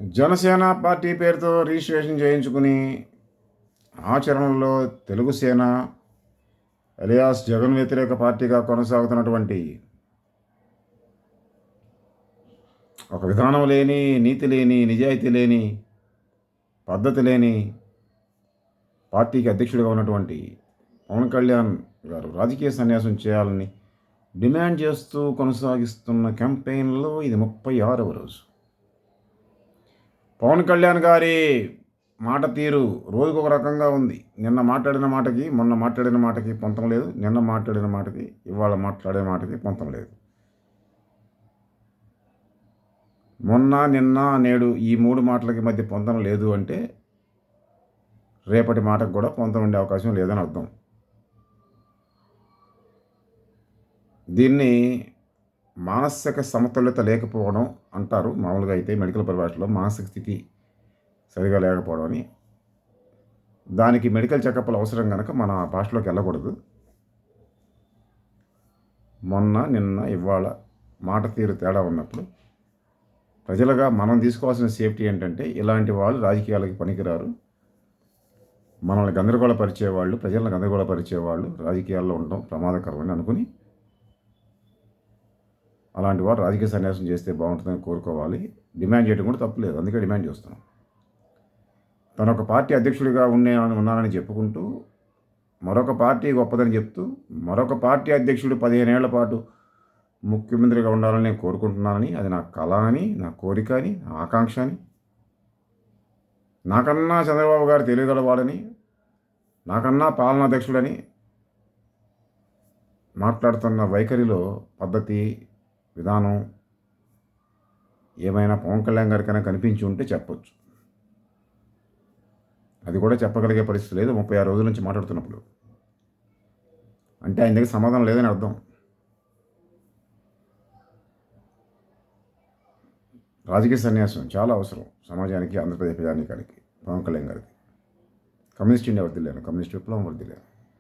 Janasena party పేరుతో registration చేయించుకుని ఆచరణలో తెలుగు సేన అలియాస్ జగన్ వ్యతిరేక పార్టీగా కొనసాగుతున్నటువంటి ఒక విధానం లేని, నీతి లేని, నిజాయితీ లేని, పద్ధతి లేని పార్టీకి అధ్యక్షుడిగా ఉన్నటువంటి పవన్ కళ్యాణ్ గారు రాజకీయ సన్యాసం చేయాలని డిమాండ్ చేస్తూ కొనసాగిస్తున్న క్యాంపెయిన్లో ఇది 36వ రోజు. పవన్ కళ్యాణ్ గారి మాట తీరు రోజుకొక రకంగా ఉంది. నిన్న మాట్లాడిన మాటకి మొన్న మాట్లాడిన మాటకి పొంతం లేదు. నిన్న మాట్లాడిన మాటకి ఇవాళ మాట్లాడే మాటకి పొంతం లేదు. మొన్న, నిన్న, నేడు ఈ 3 మాటలకి మధ్య పొంతం లేదు అంటే రేపటి మాటకు కూడా పొంతం ఉండే అవకాశం లేదని అర్థం. దీన్ని మానసిక సమతుల్యత లేకపోవడం అంటారు. మామూలుగా అయితే మెడికల్ పరిభాషలో మానసిక స్థితి సరిగా లేకపోవడం అని. దానికి మెడికల్ చెకప్లు అవసరం కనుక మన భాషలోకి వెళ్ళకూడదు. మొన్న, నిన్న, ఇవాళ మాట తీరు తేడా ఉన్నప్పుడు ప్రజలుగా మనం తీసుకోవాల్సిన సేఫ్టీ ఏంటంటే ఇలాంటి వాళ్ళు రాజకీయాలకి పనికిరారు. మనల్ని గందరగోళపరిచేవాళ్ళు, ప్రజలను గందరగోళపరిచేవాళ్ళు రాజకీయాల్లో ఉండడం ప్రమాదకరమని అనుకుని అలాంటి వారు రాజకీయ సన్యాసం చేస్తే బాగుంటుందని కోరుకోవాలి. డిమాండ్ చేయడం కూడా తప్పులేదు. అందుకే డిమాండ్ చేస్తున్నాం. తను ఒక పార్టీ అధ్యక్షుడిగా ఉన్నానని చెప్పుకుంటూ మరొక పార్టీ గొప్పదని చెప్తూ మరొక పార్టీ అధ్యక్షుడు 15 ఏళ్ల పాటు ముఖ్యమంత్రిగా ఉండాలని నేను కోరుకుంటున్నానని, అది నా కళ అని, నా కోరిక అని, నా ఆకాంక్ష అని, నాకన్నా చంద్రబాబు గారు తెలియగలవాడని, నాకన్నా పాలనాధ్యక్షుడని మాట్లాడుతున్న వైఖరిలో పద్ధతి, విధానం ఏమైనా పవన్ కళ్యాణ్ గారికైనా కనిపించి ఉంటే చెప్పొచ్చు. అది కూడా చెప్పగలిగే పరిస్థితి లేదు 36 రోజుల నుంచి మాట్లాడుతున్నప్పుడు. అంటే ఆయన దగ్గర సమాధానం లేదని అర్థం. రాజకీయ సన్యాసం చాలా అవసరం సమాజానికి, ఆంధ్రప్రదేశ్ ప్రజానీకానికి, పవన్ కళ్యాణ్ గారికి. కమ్యూనిస్ట్ ఇండియా వర్ధిల్లాను, కమ్యూనిస్ట్ విప్లవం వర్ధిల్లాను.